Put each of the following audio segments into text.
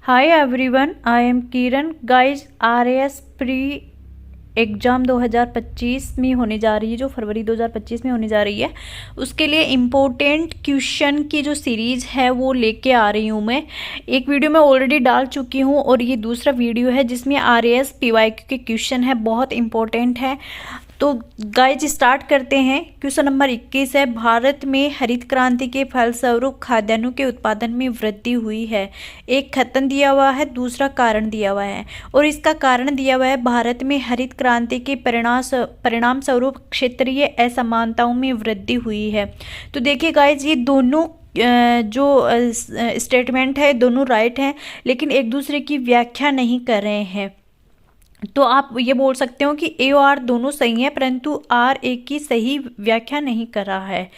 Hi everyone, I am Kiran. Guys, RAS pre exam 2025 में होने जा रही है, जो फरवरी 2025 में होने जा रही है, उसके लिए इम्पोर्टेंट क्वेश्चन की जो सीरीज़ है वो लेके आ रही हूँ मैं। एक वीडियो मैं ऑलरेडी डाल चुकी हूँ और ये दूसरा वीडियो है जिसमें आरएएस पीवाईक्यू के क्वेश्चन है, बहुत इंपॉर्टेंट है। तो गाइज स्टार्ट करते हैं। क्वेश्चन नंबर 21 है, भारत में हरित क्रांति के फलस्वरूप खाद्यान्नों के उत्पादन में वृद्धि हुई है। एक कथन दिया हुआ है, दूसरा कारण दिया हुआ है और इसका कारण दिया हुआ है भारत में हरित क्रांति के परिणाम स्वरूप क्षेत्रीय असमानताओं में वृद्धि हुई है। तो देखिए गाइज, ये दोनों जो स्टेटमेंट है दोनों राइट हैं, लेकिन एक दूसरे की व्याख्या नहीं कर रहे हैं। तो आप ये बोल सकते हो कि ए और आर दोनों सही हैं, परंतु आर एक की सही व्याख्या नहीं कर रहा है।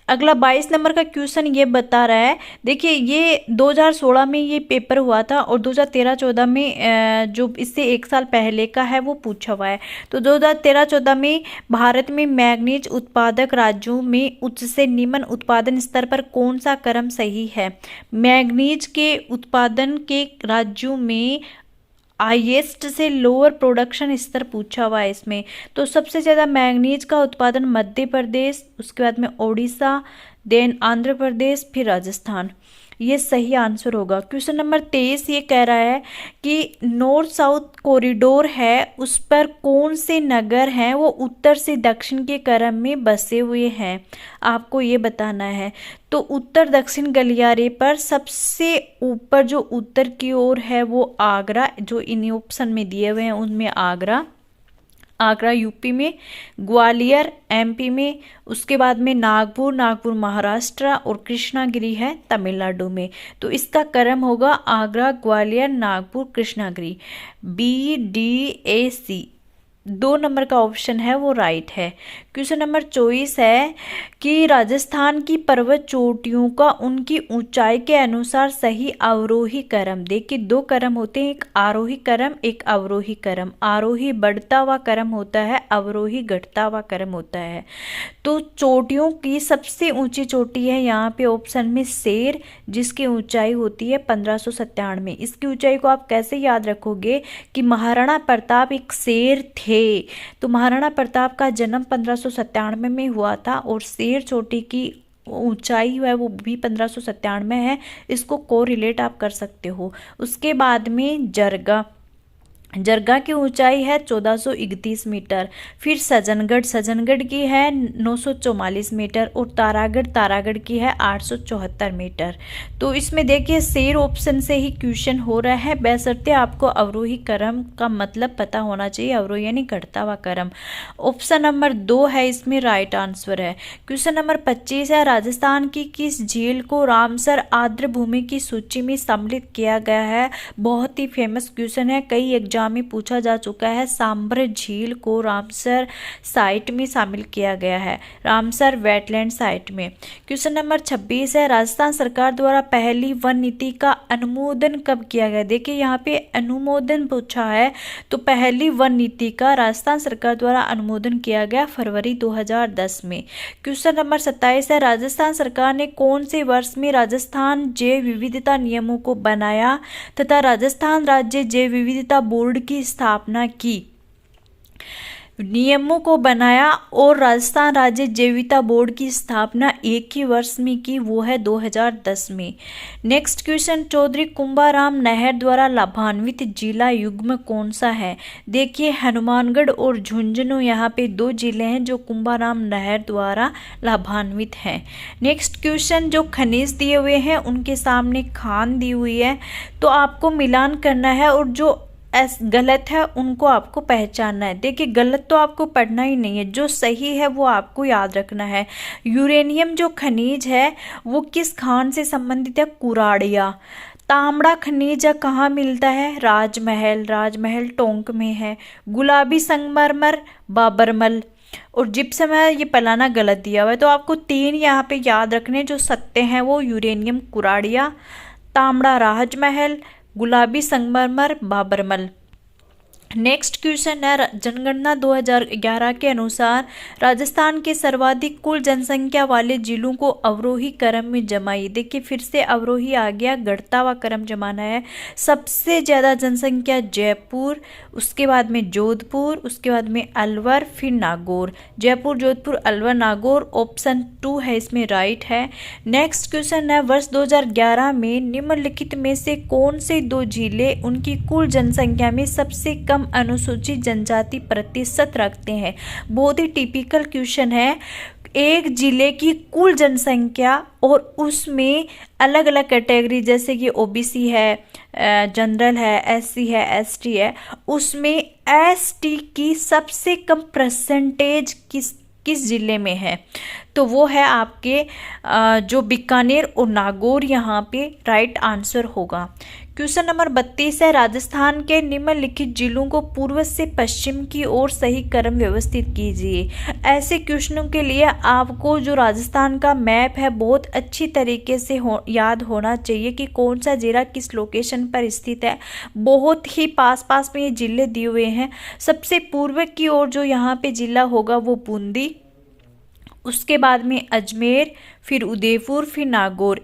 अगला 22 नंबर का क्वेश्चन ये बता रहा है, देखिए ये 2016 में ये पेपर हुआ था और 2013-14 में जो इससे एक साल पहले का है वो पूछा हुआ है। तो 2013-14 में भारत में मैग्नीज उत्पादक राज्यों में उच्च से निम्न उत्पादन स्तर पर कौन सा क्रम सही है। मैग्नीज के उत्पादन के राज्यों में हाईएस्ट से लोअर प्रोडक्शन स्तर पूछा हुआ है इसमें। तो सबसे ज़्यादा मैंगनीज का उत्पादन मध्य प्रदेश, उसके बाद में उड़ीसा, देन आंध्र प्रदेश, फिर राजस्थान। ये सही आंसर होगा। क्वेश्चन नंबर 23 ये कह रहा है कि नॉर्थ साउथ कॉरिडोर है, उस पर कौन से नगर हैं वो उत्तर से दक्षिण के क्रम में बसे हुए हैं, आपको ये बताना है। तो उत्तर दक्षिण गलियारे पर सबसे ऊपर जो उत्तर की ओर है वो आगरा, जो इन ऑप्शन में दिए हुए हैं उनमें आगरा यूपी में, ग्वालियर एमपी में, उसके बाद में नागपुर महाराष्ट्र और कृष्णागिरी है तमिलनाडु में। तो इसका क्रम होगा आगरा, ग्वालियर, नागपुर, कृष्णागिरी। BDAC 2 नंबर का ऑप्शन है वो राइट है। क्वेश्चन नंबर 24 है कि राजस्थान की पर्वत चोटियों का उनकी ऊंचाई के अनुसार सही अवरोही क्रम, देखिए 2 क्रम होते हैं, एक आरोही क्रम एक अवरोही क्रम। आरोही बढ़ता हुआ क्रम होता है, अवरोही घटता हुआ क्रम होता है। तो चोटियों की सबसे ऊंची चोटी है यहाँ पे ऑप्शन में शेर, जिसकी ऊंचाई होती है 1597। इसकी ऊंचाई को आप कैसे याद रखोगे कि महाराणा प्रताप एक शेर थे। तो महाराणा प्रताप का जन्म 1597 में हुआ था और शेर चोटी की ऊंचाई है वो भी 1597 है। इसको कोरिलेट आप कर सकते हो। उसके बाद में जरगा की ऊंचाई है 1431 मीटर। फिर सज्जनगढ़ की है 944 मीटर और तारागढ़ की है 874 मीटर। तो इसमें देखिए शेर ऑप्शन से ही क्वेश्चन हो रहा है, बशर्ते आपको अवरोही क्रम का मतलब पता होना चाहिए, अवरोही यानी घटता हुआ क्रम। ऑप्शन नंबर 2 है इसमें राइट आंसर है। क्वेश्चन नंबर 25 है, राजस्थान की किस झील को रामसर आर्द्र भूमि की सूची में सम्मिलित किया गया है। बहुत ही फेमस क्वेश्चन है, कई एग्जाम में पूछा जा चुका है। सांभर झील को रामसर साइट में शामिल किया गया है, रामसर वेटलैंड साइट में। क्वेश्चन नंबर 26 है, राजस्थान सरकार द्वारा पहली वन नीति का अनुमोदन कब किया गया। देखिए यहाँ पे अनुमोदन पूछा है, तो पहली वन नीति का राजस्थान सरकार द्वारा अनुमोदन किया गया फरवरी 2010 में। क्वेश्चन नंबर 27 है, राजस्थान सरकार ने कौन से वर्ष में राजस्थान जैव विविधता नियमों को बनाया तथा राजस्थान राज्य जैव विविधता बोर्ड की स्थापना की। नियमों को बनाया और राजस्थान राज्य जैव विविधता बोर्ड की स्थापना एक ही वर्ष में की, वो है 2010 में। नेक्स्ट क्वेश्चन, चौधरी कुंभाराम नहर द्वारा लाभान्वित जिला युग्म कौन सा है। देखिए हनुमानगढ़ और झुंझुनू यहाँ पे 2 जिले हैं जो कुंभाराम नहर द्वारा लाभान्वित हैं। नेक्स्ट क्वेश्चन, जो खनिज दिए हुए हैं उनके सामने खान दी हुई है, तो आपको मिलान करना है और जो गलत है उनको आपको पहचानना है। देखिए गलत तो आपको पढ़ना ही नहीं है, जो सही है वो आपको याद रखना है। यूरेनियम जो खनिज है वो किस खान से संबंधित है, कुराड़िया। तांबड़ा खनिज कहाँ मिलता है, राजमहल टोंक में है। गुलाबी संगमरमर बाबरमल और जिप्सम है, ये पलाना गलत दिया हुआ है। तो आपको 3 यहाँ पे याद रखने, जो सत्य हैं वो यूरेनियम कुराड़िया, तांबड़ा राजमहल, गुलाबी संगमरमर बाबरमल। नेक्स्ट क्वेश्चन है, जनगणना 2011 के अनुसार राजस्थान के सर्वाधिक कुल जनसंख्या वाले जिलों को अवरोही क्रम में जमाइए। देखिए फिर से अवरोही आ गया, घटता हुआ क्रम जमाना है। सबसे ज़्यादा जनसंख्या जयपुर, उसके बाद में जोधपुर, उसके बाद में अलवर, फिर नागौर। जयपुर, जोधपुर, अलवर, नागौर, ऑप्शन 2 है इसमें राइट है। नेक्स्ट क्वेश्चन है, वर्ष 2011 में निम्नलिखित में से कौन से 2 जिले उनकी कुल जनसंख्या में सबसे कम अनुसूचित जनजाति प्रतिशत रखते हैं। बहुत ही टिपिकल क्वेश्चन है। एक जिले की कुल जनसंख्या और उसमें अलग अलग कैटेगरी, जैसे कि ओबीसी है, जनरल है, एससी है, एसटी है, उसमें एसटी की सबसे कम परसेंटेज किस जिले में है, तो वो है आपके जो बीकानेर और नागौर, यहाँ पे राइट आंसर होगा। क्वेश्चन नंबर 32 है, राजस्थान के निम्नलिखित जिलों को पूर्व से पश्चिम की ओर सही क्रम व्यवस्थित कीजिए। ऐसे क्वेश्चनों के लिए आपको जो राजस्थान का मैप है बहुत अच्छी तरीके से याद होना चाहिए कि कौन सा जिला किस लोकेशन पर स्थित है। बहुत ही पास पास में ये जिले दिए हुए हैं। सबसे पूर्व की ओर जो यहाँ पे जिला होगा वो बूंदी, उसके बाद में अजमेर, फिर उदयपुर, फिर Nagaur.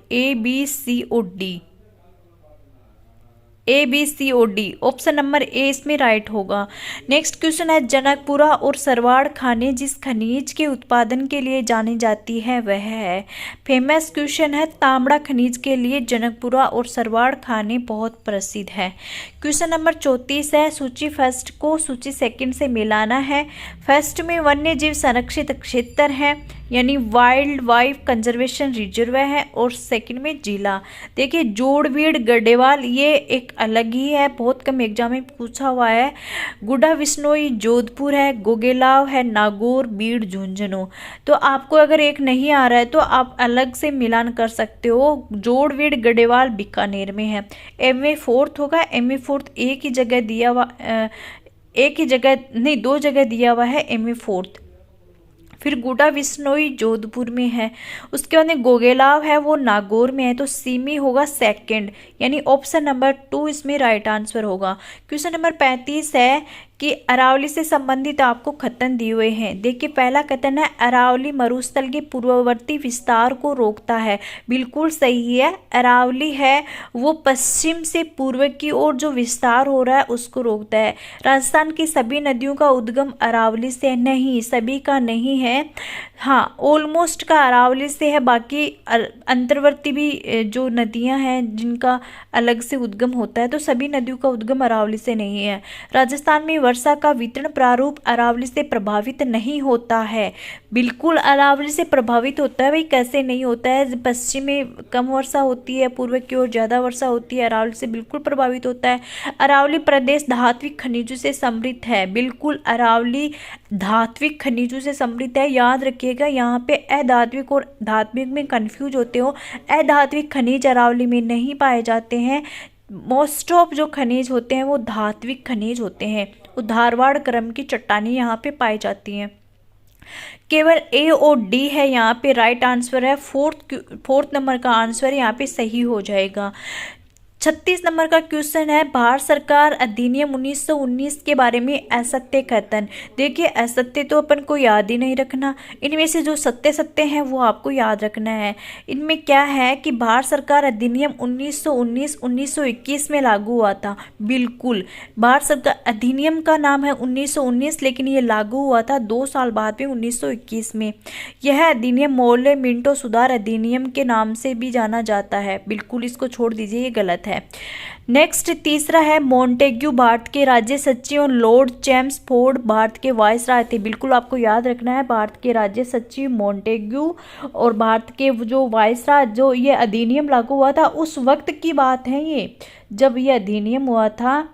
ABCOD option number A इसमें राइट होगा। नेक्स्ट क्वेश्चन है, जनकपुरा और सरवाड़ खाने जिस खनिज के उत्पादन के लिए जानी जाती है वह है। फेमस क्वेश्चन है, तांबड़ा खनिज के लिए जनकपुरा और सरवाड़ खाने बहुत प्रसिद्ध है। क्वेश्चन नंबर 34 है, सूची फर्स्ट को सूची सेकंड से मिलाना है। फर्स्ट में वन्य जीव संरक्षित क्षेत्र है, यानी वाइल्ड लाइफ कंजर्वेशन रिजर्व है, और सेकंड में जिला। देखिए जोड़बीड़ गढ़वाल ये एक अलग ही है, बहुत कम एग्जाम में पूछा हुआ है। गुडा विश्नोई जोधपुर है, गोगेलाव है नागौर, बीड़ झुंझुनू। तो आपको अगर एक नहीं आ रहा है तो आप अलग से मिलान कर सकते हो। जोड़बीड़ गढ़वाल बीकानेर में है। MA 4th होगा। MA 4th एक ही जगह दिया हुआ, एक ही जगह नहीं 2 जगह दिया हुआ है MA 4th। फिर गुडा विश्नोई जोधपुर में है। उसके बाद में गोगेलाव है वो नागौर में है, तो सी में होगा सेकंड, यानी ऑप्शन नंबर 2 इसमें राइट आंसर होगा। क्वेश्चन नंबर 35 है कि अरावली से संबंधित आपको कथन दिए हुए हैं। देखिए पहला कथन है, अरावली मरुस्थल के पूर्ववर्ती विस्तार को रोकता है। बिल्कुल सही है, अरावली है वो पश्चिम से पूर्व की ओर जो विस्तार हो रहा है उसको रोकता है। राजस्थान की सभी नदियों का उद्गम अरावली से नहीं, सभी का नहीं है, हाँ ऑलमोस्ट का अरावली से है। बाकी अंतर्वर्ती भी जो नदियां हैं जिनका अलग से उद्गम होता है, तो सभी नदियों का उद्गम अरावली से नहीं है। राजस्थान में वर्षा का वितरण प्रारूप अरावली से प्रभावित नहीं होता है। बिल्कुल अरावली से प्रभावित होता है। भाई कैसे नहीं होता है, पश्चिम में कम वर्षा होती है, पूर्व की ओर ज़्यादा वर्षा होती है, अरावली से बिल्कुल प्रभावित होता है। अरावली प्रदेश धात्विक खनिजों से समृद्ध है। बिल्कुल अरावली धात्विक खनिजों से समृद्ध है। याद रखिएगा यहाँ पे अधात्विक और धात्विक में कंफ्यूज होते हो। अधात्विक खनिज अरावली में नहीं पाए जाते हैं। मोस्ट ऑफ जो खनिज होते हैं वो धात्विक खनिज होते हैं। धारवाड़ क्रम की चट्टानें यहाँ पे पाई जाती हैं। केवल A और D है यहाँ पे राइट आंसर है। फोर्थ नंबर का आंसर यहाँ पे सही हो जाएगा। 36 नंबर का क्वेश्चन है, भारत सरकार अधिनियम 1919 के बारे में असत्य कथन। देखिए असत्य तो अपन को याद ही नहीं रखना, इनमें से जो सत्य हैं वो आपको याद रखना है। इनमें क्या है कि भारत सरकार अधिनियम 1919 1921 में लागू हुआ था। बिल्कुल भारत सरकार अधिनियम का नाम है 1919, लेकिन ये लागू हुआ था 2 साल बाद में 1921 में। यह अधिनियम मोर्ले मिंटो सुधार अधिनियम के नाम से भी जाना जाता है। बिल्कुल इसको छोड़ दीजिए, ये गलत है। नेक्स्ट तीसरा है, मोंटेग्यू भारत के राज्य सचिव और लॉर्ड चैम्सफोर्ड भारत के वायसराय थे। बिल्कुल आपको याद रखना है, भारत के राज्य सचिव मोंटेग्यू और भारत के जो वायसराय, जो ये अधिनियम लागू हुआ था उस वक्त की बात है। ये जब ये अधिनियम हुआ था,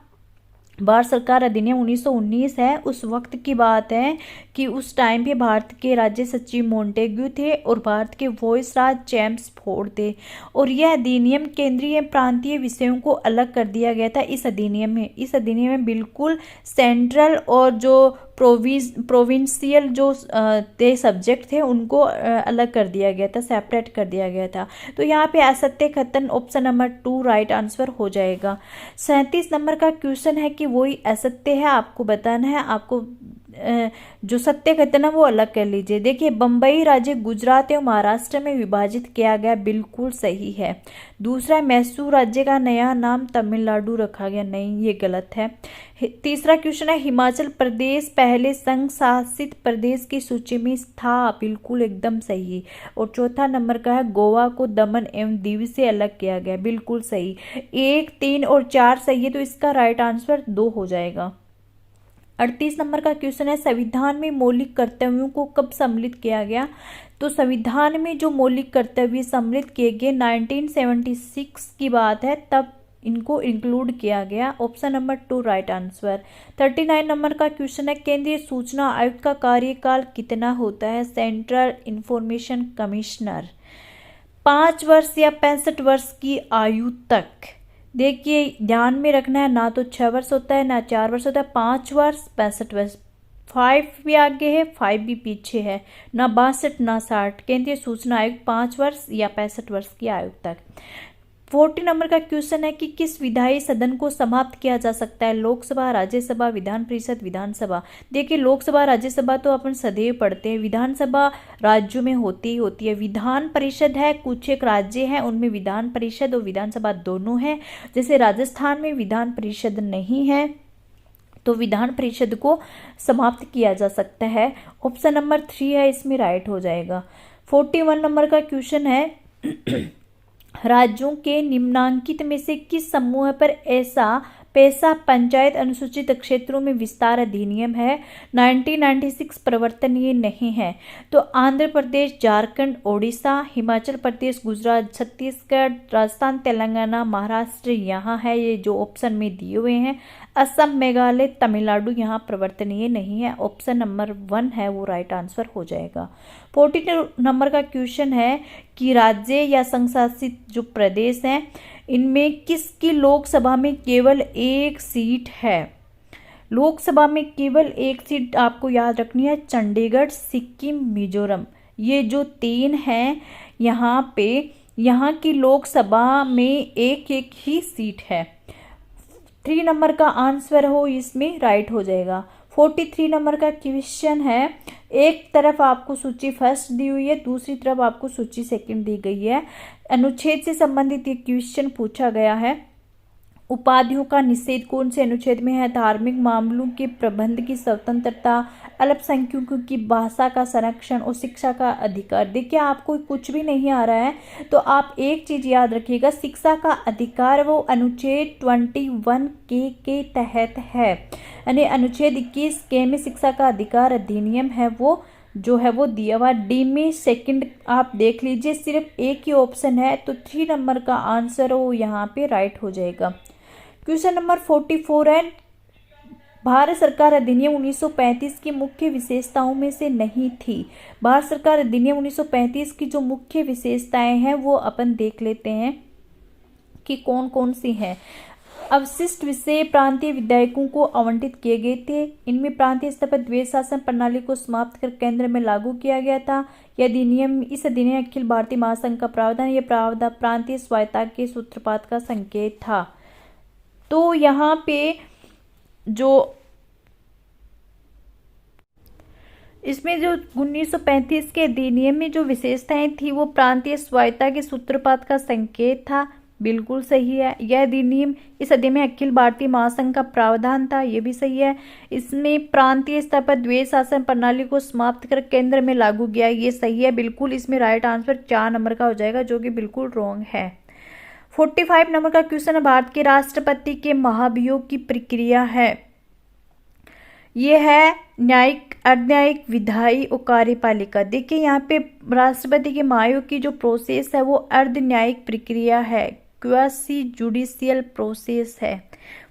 भारत सरकार अधिनियम 1919 है, उस वक्त की बात है कि उस टाइम पे भारत के राज्य सचिव मोंटेग्यू थे और भारत के वायसराय चैम्सफोर्ड थे। और यह अधिनियम केंद्रीय प्रांतीय विषयों को अलग कर दिया गया था इस अधिनियम में। इस अधिनियम में बिल्कुल सेंट्रल और जो प्रोविंशियल जो सब्जेक्ट थे उनको अलग कर दिया गया था, सेपरेट कर दिया गया था। तो यहाँ पे असत्य कथन ऑप्शन नंबर 2 राइट आंसर हो जाएगा। 37 नंबर का क्वेश्चन है कि वही असत्य है, आपको बताना है। आपको जो सत्य कथन है वो अलग कर लीजिए। देखिए, बम्बई राज्य गुजरात एवं महाराष्ट्र में विभाजित किया गया, बिल्कुल सही है। दूसरा, मैसूर राज्य का नया नाम तमिलनाडु रखा गया, नहीं, ये गलत है। तीसरा क्वेश्चन है, हिमाचल प्रदेश पहले संघ शासित प्रदेश की सूची में था, बिल्कुल एकदम सही। और चौथा नंबर का है, गोवा को दमन एवं दीव से अलग किया गया, बिल्कुल सही। 1, 3 और 4 सही है, तो इसका राइट आंसर 2 हो जाएगा। 38 नंबर का क्वेश्चन है, संविधान में मौलिक कर्तव्यों को कब सम्मिलित किया गया? तो संविधान में जो मौलिक कर्तव्य सम्मिलित किए गए 1976 की बात है, तब इनको इंक्लूड किया गया। Option number 2 right answer. 39 number का क्वेश्चन है, केंद्रीय सूचना आयुक्त का कार्यकाल कितना होता है? Central information commissioner. 5 वर्ष या 65 वर्ष की आयु तक। देखिए, ध्यान में रखना है, ना तो 6 वर्ष होता है, ना 4 वर्ष होता है, 5 वर्ष 65 वर्ष। 5 भी आगे है, 5 भी पीछे है, ना 62 ना 60। केंद्रीय सूचना आयुक्त 5 वर्ष या 65 वर्ष की आयु तक। 40 नंबर का क्वेश्चन है कि किस विधायी सदन को समाप्त किया जा सकता है? लोकसभा, राज्यसभा, विधान परिषद, विधानसभा। देखिए, लोकसभा राज्यसभा तो अपन सदैव पढ़ते हैं, विधानसभा राज्यों में होती ही होती है। विधान परिषद है, कुछ एक राज्य हैं उनमें विधान परिषद और विधानसभा दोनों है। जैसे राजस्थान में विधान परिषद नहीं है, तो विधान परिषद को समाप्त किया जा सकता है। ऑप्शन नंबर 3 है, इसमें राइट हो जाएगा। 41 नंबर का क्वेश्चन है, राज्यों के निम्नांकित में से किस समूह पर ऐसा पैसा पंचायत अनुसूचित क्षेत्रों में विस्तार अधिनियम है 1996 प्रवर्तनीय नहीं है? तो आंध्र प्रदेश, झारखंड, ओडिशा, हिमाचल प्रदेश, गुजरात, छत्तीसगढ़, राजस्थान, तेलंगाना, महाराष्ट्र यहाँ है, ये जो ऑप्शन में दिए हुए हैं। असम, मेघालय, तमिलनाडु यहाँ प्रवर्तनीय नहीं है। ऑप्शन नंबर 1 है वो राइट आंसर हो जाएगा। 42 नंबर का क्वेश्चन है कि राज्य या संघ शासित जो प्रदेश हैं इनमें किसकी लोकसभा में केवल 1 सीट है? लोकसभा में केवल 1 सीट आपको याद रखनी है, चंडीगढ़, सिक्किम, मिजोरम। ये जो 3 हैं यहाँ पे, यहाँ की लोकसभा में एक ही सीट है। 3 नंबर का आंसर हो इसमें राइट हो जाएगा। 43 नंबर का क्वेश्चन है, एक तरफ आपको सूची फर्स्ट दी हुई है, दूसरी तरफ आपको सूची सेकंड दी गई है। अनुच्छेद से संबंधित ये क्वेश्चन पूछा गया है। उपाधियों का निषेध कौन से अनुच्छेद में है? धार्मिक मामलों के प्रबंध की स्वतंत्रता, अल्पसंख्यकों की भाषा का संरक्षण और शिक्षा का अधिकार। देखिए, आपको कुछ भी नहीं आ रहा है तो आप एक चीज याद रखिएगा, शिक्षा का अधिकार वो अनुच्छेद 21 के तहत है, यानी अनुच्छेद 21 के में शिक्षा का अधिकार अधिनियम है वो जो है वो दिया हुआ। डी में सेकंड आप देख लीजिए, सिर्फ एक ही ऑप्शन है, तो 3 नंबर का आंसर वो यहाँ पे राइट हो जाएगा। क्वेश्चन नंबर 44 है, भारत सरकार अधिनियम 1935 की मुख्य विशेषताओं में से नहीं थी। भारत सरकार अधिनियम 1935 की जो मुख्य विशेषताएं हैं वो अपन देख लेते हैं कि कौन कौन सी हैं। अवशिष्ट विषय प्रांतीय विधायकों को आवंटित किए गए थे। इनमें प्रांतीय स्तर पर द्वैध शासन प्रणाली को समाप्त कर केंद्र में लागू किया गया था। यह अधिनियम इस अधिनियम अखिल भारतीय महासंघ का प्रावधान, यह प्रावधान प्रांतीय स्वायत्तता के सूत्रपात का संकेत था। तो यहाँ पे जो इसमें जो 1935 के अधिनियम में जो विशेषताएं थी वो प्रांतीय स्वायत्तता के सूत्रपात का संकेत था, बिल्कुल सही है। यह अधिनियम इस अधिनियम में अखिल भारतीय महासंघ का प्रावधान था, ये भी सही है। इसमें प्रांतीय स्तर पर द्वैध शासन प्रणाली को समाप्त कर केंद्र में लागू किया, ये सही है बिल्कुल। इसमें राइट आंसर 4 नंबर का हो जाएगा, जो कि बिल्कुल रॉन्ग है। 45 नंबर का क्वेश्चन है, भारत के राष्ट्रपति के महाभियोग की प्रक्रिया है। ये है न्यायिक, अर्धन्यायिक, विधायी और कार्यपालिका। देखिए, यहाँ पे राष्ट्रपति के महाभियोग की जो प्रोसेस है वो अर्धन्यायिक प्रक्रिया है, क्वासी जुडिशियल प्रोसेस है।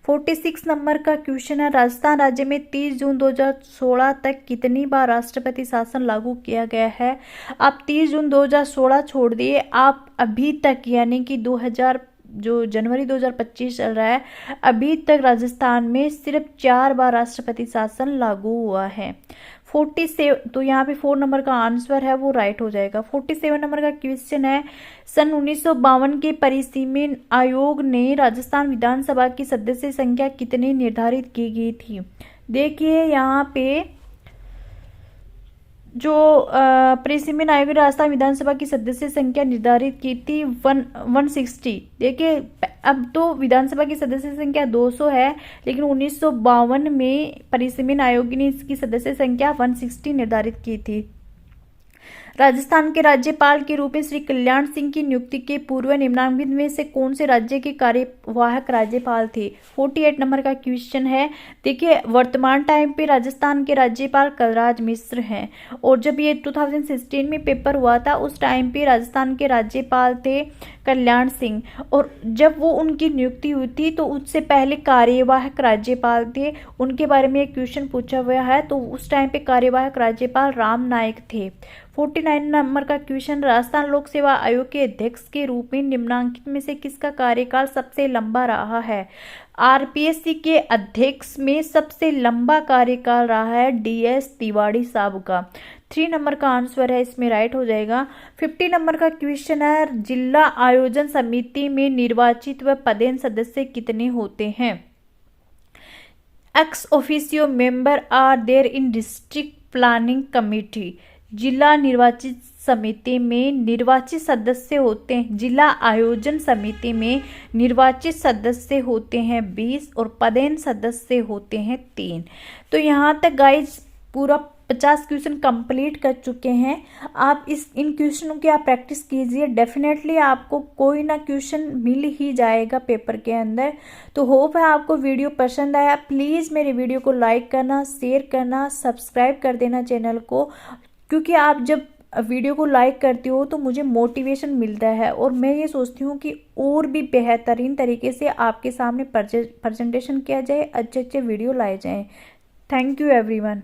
46 नंबर का क्वेश्चन है, राजस्थान राज्य में 30 जून 2016 तक कितनी बार राष्ट्रपति शासन लागू किया गया है? आप 30 जून 2016 छोड़ दिए, आप अभी तक यानी कि जो जनवरी 2025 चल रहा है, अभी तक राजस्थान में सिर्फ 4 बार राष्ट्रपति शासन लागू हुआ है। 47, तो यहाँ पे 4 नंबर का आंसर है वो राइट हो जाएगा। 47 नंबर का क्वेश्चन है, सन 1952 के परिसीमन आयोग ने राजस्थान विधानसभा की सदस्य संख्या कितनी निर्धारित की गई थी। देखिए यहाँ पे जो परिसीमन आयोग ने राजस्थान विधानसभा की सदस्य संख्या निर्धारित की थी 160। देखिए अब तो विधानसभा की सदस्य संख्या 200 है, लेकिन 1952 में परिसीमन आयोग ने इसकी सदस्य संख्या 160 निर्धारित की थी। राजस्थान के राज्यपाल के रूप में श्री कल्याण सिंह की नियुक्ति के पूर्व निम्नलिखित में से कौन से राज्य के कार्यवाहक राज्यपाल थे। 48 नंबर का क्वेश्चन है। देखिए वर्तमान टाइम पे राजस्थान के राज्यपाल कलराज मिश्र हैं, और जब ये 2016 में पेपर हुआ था उस टाइम पे राजस्थान के राज्यपाल थे कल्याण सिंह, और जब वो उनकी नियुक्ति हुई थी तो उससे पहले कार्यवाहक राज्यपाल थे, उनके बारे में एक क्वेश्चन पूछा हुआ है, तो उस टाइम पे कार्यवाहक राज्यपाल राम नायक थे। 49 नंबर का क्वेश्चन, राजस्थान लोक सेवा आयोग के अध्यक्ष के रूप में निम्नलिखित में से किसका कार्यकाल सबसे लंबा रहा है। आरपीएससी के अध्यक्ष में सबसे लंबा कार्यकाल रहा है डीएस तिवारी साहब का। 3 नंबर का आंसर है इसमें राइट हो जाएगा। 50 नंबर का क्वेश्चन है, जिला आयोजन समिति में निर्वाचित व पदेन सदस्य कितने होते हैं। Ex officio member are there in district planning committee. जिला निर्वाचित समिति में निर्वाचित सदस्य होते हैं, जिला आयोजन समिति में निर्वाचित सदस्य होते हैं 20 और पदेन सदस्य होते हैं 3। तो यहाँ तक गाइज पूरा 50 क्वेश्चन कंप्लीट कर चुके हैं। आप इन क्वेश्चनों की आप प्रैक्टिस कीजिए, डेफिनेटली आपको कोई ना क्वेश्चन मिल ही जाएगा पेपर के अंदर। तो होप है आपको वीडियो पसंद आया। प्लीज़ मेरे वीडियो को लाइक करना, शेयर करना, सब्सक्राइब कर देना चैनल को, क्योंकि आप जब वीडियो को लाइक करते हो तो मुझे मोटिवेशन मिलता है, और मैं ये सोचती हूँ कि और भी बेहतरीन तरीके से आपके सामने प्रेजेंटेशन किया जाए, अच्छे अच्छे वीडियो लाए जाएं। Thank you everyone.